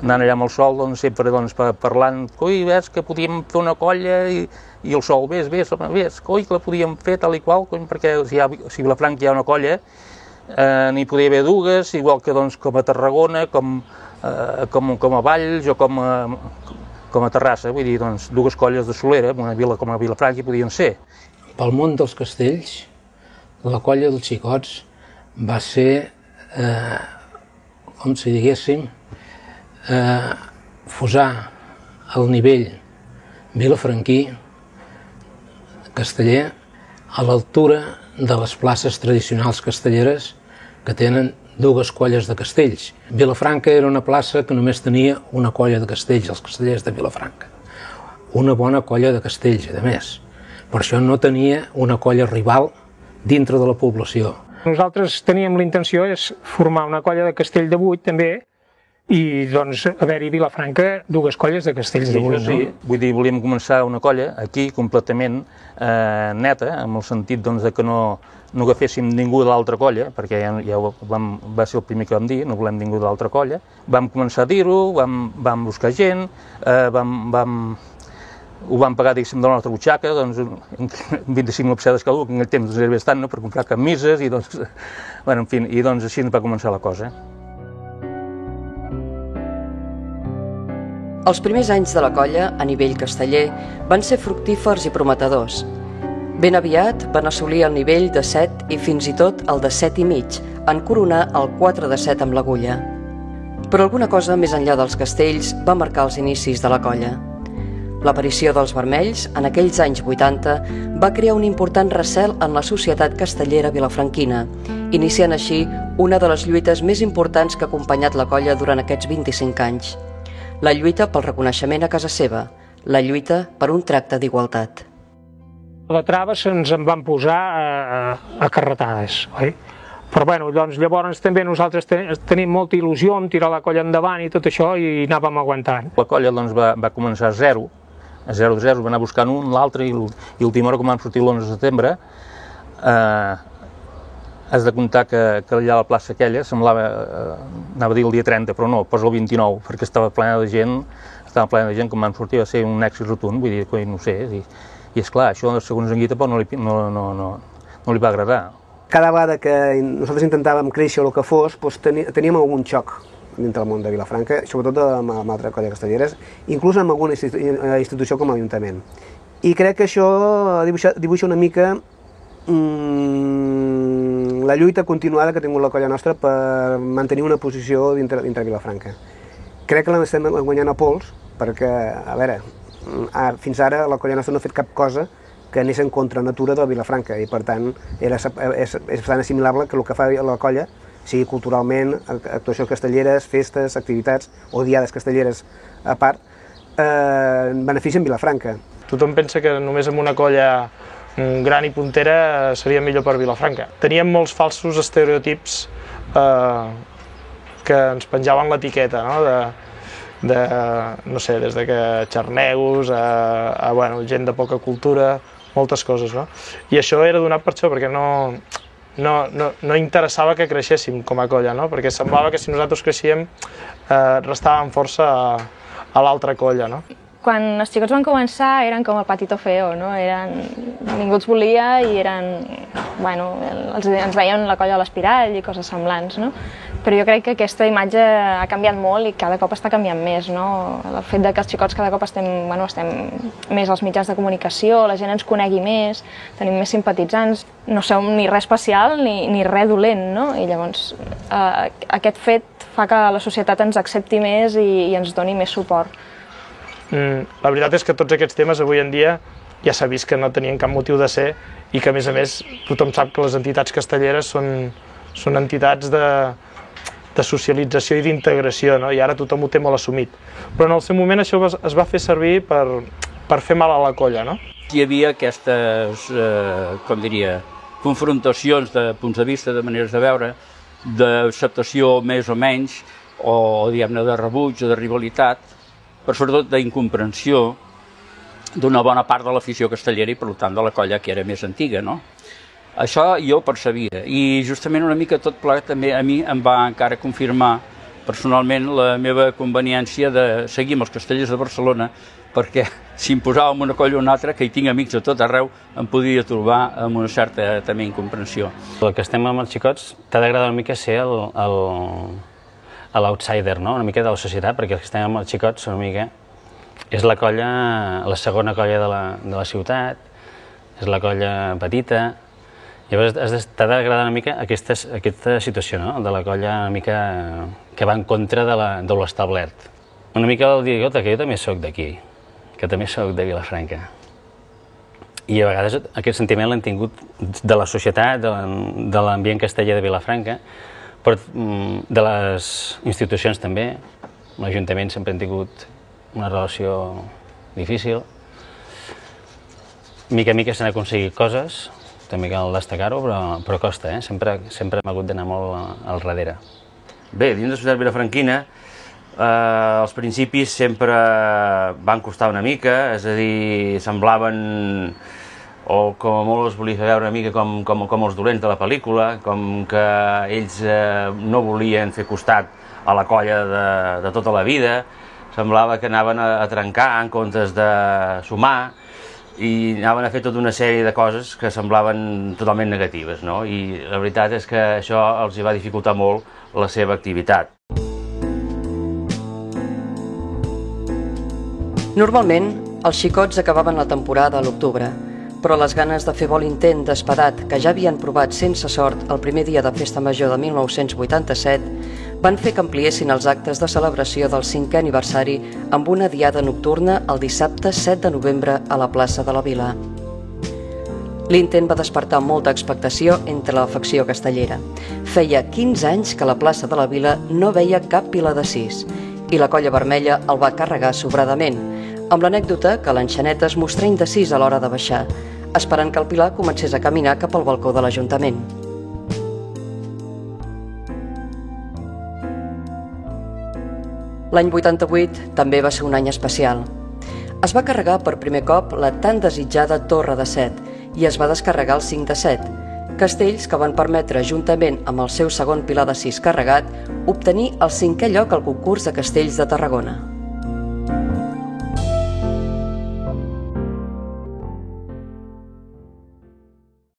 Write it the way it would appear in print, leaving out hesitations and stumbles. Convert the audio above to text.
anant allà amb el Sol, doncs, sempre parlant, ui, ves que podíem fer una colla i el Sol, ves, ui, que la podíem fer tal i qual, perquè si a Vilafranca hi ha una colla, n'hi podria haver dues, igual que com a Tarragona, com a Valls o com a Terrassa, vull dir, dues colles de solera, una vila com a Vilafranca hi podien ser. Pel món dels castells, la colla dels xicots va ser, com si diguéssim, posar el nivell vilafranquí, casteller, a l'altura de les places tradicionals castelleres que tenen dues colles de castells. Vilafranca era una plaça que només tenia una colla de castells, els castellers de Vilafranca. Una bona colla de castells, a més. Per això no tenia una colla rival dintre de la població. Nosaltres teníem la intenció de formar una colla de castell de 8 també, i doncs haver-hi a Vilafranca dues colles de castells de 8. Sí, vull dir, volíem començar una colla aquí completament neta, en el sentit que no agaféssim ningú de l'altra colla, perquè va ser el primer que vam dir, no volem ningú de l'altra colla. Vam començar a dir-ho, vam buscar gent, ho vam pagar, diguéssim, de la nostra butxaca, 25 pessetes cada un, que en aquell temps era bastant, per comprar camises, i així va començar la cosa. Els primers anys de la colla, a nivell casteller, van ser fructífers i prometedors. Ben aviat van assolir el nivell de 7 i fins i tot el de 7 i mig, en coronar el 4 de 7 amb l'agulla. Però alguna cosa més enllà dels castells va marcar els inicis de la colla. L'aparició dels vermells, en aquells anys 80, va crear un important recel en la societat castellera vilafranquina, iniciant així una de les lluites més importants que ha acompanyat la colla durant aquests 25 anys. La lluita pel reconeixement a casa seva, la lluita per un tracte d'igualtat. De traves ens en van posar a carretades, oi? Però llavors també nosaltres tenim molta il·lusió en tirar la colla endavant i tot això, i anàvem aguantant. La colla va començar a 0 de 0, va anar buscant un, l'altre, i l'última hora, com vam sortir l'11 de setembre, has de comptar que allà a la plaça aquella semblava, anava a dir el dia 30, però no, posa el 29, perquè estava plena de gent, com vam sortir, va ser un èxit rotund, vull dir, no sé, i esclar, això segons en Guita no li va agradar. Cada vegada que nosaltres intentàvem créixer o el que fos, teníem algun xoc dintre del món de Vilafranca, sobretot amb altres colles castelleres, inclús amb alguna institució com l'Ajuntament. I crec que això dibuixa una mica la lluita continuada que ha tingut la colla nostra per mantenir una posició dintre Vilafranca. Crec que l'estem guanyant a pols, perquè, a veure, fins ara la colla nostra no ha fet cap cosa que anés en contra natura de Vilafranca, i per tant és bastant assimilable que el que fa la colla, sigui culturalment, actuacions castelleres, festes, activitats o diades castelleres a part, beneficien Vilafranca. Tothom pensa que només amb una colla gran i puntera seria millor per Vilafranca. Teníem molts falsos estereotips que ens penjaven l'etiqueta, no sé, des de que xarnegos a gent de poca cultura, moltes coses, no? I això era donat per això, perquè no interessava que creixéssim com a colla, no? Perquè semblava que si nosaltres creixíem restàvem força a l'altra colla, no? Quan els xicots van començar eren com el patito feo, no? Ningú els volia i ens veien la colla a l'Espirall i coses semblants, no? Però jo crec que aquesta imatge ha canviat molt i cada cop està canviant més, no? El fet que els xicots cada cop estem més als mitjans de comunicació, la gent ens conegui més, tenim més simpatitzants, no som ni res especial ni res dolent, no? I llavors aquest fet fa que la societat ens accepti més i ens doni més suport. La veritat és que tots aquests temes avui en dia ja s'ha vist que no tenien cap motiu de ser i que, a més, tothom sap que les entitats castelleres són entitats de socialització i d'integració, i ara tothom ho té molt assumit. Però en el seu moment això es va fer servir per fer mal a la colla. Hi havia aquestes, confrontacions de punts de vista, de maneres de veure, d'acceptació més o menys, o diguem-ne de rebuig o de rivalitat, però sobretot d'incomprensió d'una bona part de l'afició castellera i, per tant, de la colla que era més antiga, no? Això jo percebia, i justament una mica tot plegat també a mi em va encara confirmar personalment la meva conveniència de seguir amb els Castellers de Barcelona, perquè si em posàvem una colla o una altra, que hi tinc amics a tot arreu, em podia trobar amb una certa també incomprensió. El que estem amb els xicots t'ha d'agradar una mica ser l'outsider, no? Una mica de la societat, perquè els que estem amb els xicots són una mica... És la colla, la segona colla de la ciutat, és la colla petita. Llavors t'ha d'agradar una mica aquesta situació, no? De la colla una mica que va en contra de l'establert. Una mica el dir, que jo també soc d'aquí, que també soc de Vilafranca. I a vegades aquest sentiment l'hem tingut de la societat, de l'ambient casteller de Vilafranca, però de les institucions també. L'Ajuntament sempre hem tingut una relació difícil. Mica en mica s'han aconseguit coses, també cal destacar-ho, però costa, sempre hem hagut d'anar molt al darrere. Bé, dins de la societat vilafranquina, els principis sempre van costar una mica, és a dir, semblaven, o com a molt es volia fer veure una mica com els dolents de la pel·lícula, com que ells no volien fer costat a la colla de tota la vida, semblava que anaven a trencar en comptes de sumar, i anaven a fer tota una sèrie de coses que semblaven totalment negatives, no? I la veritat és que això els va dificultar molt la seva activitat. Normalment, els xicots acabaven la temporada a l'octubre, però les ganes de fer vol intent d'espadat que ja havien provat sense sort el primer dia de Festa Major de 1987 van fer que ampliessin els actes de celebració del 5è aniversari amb una diada nocturna el dissabte 7 de novembre a la plaça de la Vila. L'intent va despertar molta expectació entre l'afecció castellera. Feia 15 anys que la plaça de la Vila no veia cap pila de sis i la colla vermella el va carregar sobradament, amb l'anècdota que l'enxaneta es mostrà indecís a l'hora de baixar, esperant que el Pilar comencés a caminar cap al balcó de l'Ajuntament. L'any 88 també va ser un any especial. Es va carregar per primer cop la tan desitjada Torre de Set i es va descarregar el 5 de Set, castells que van permetre, juntament amb el seu segon pilar de 6 carregat, obtenir el 5è lloc al concurs de castells de Tarragona.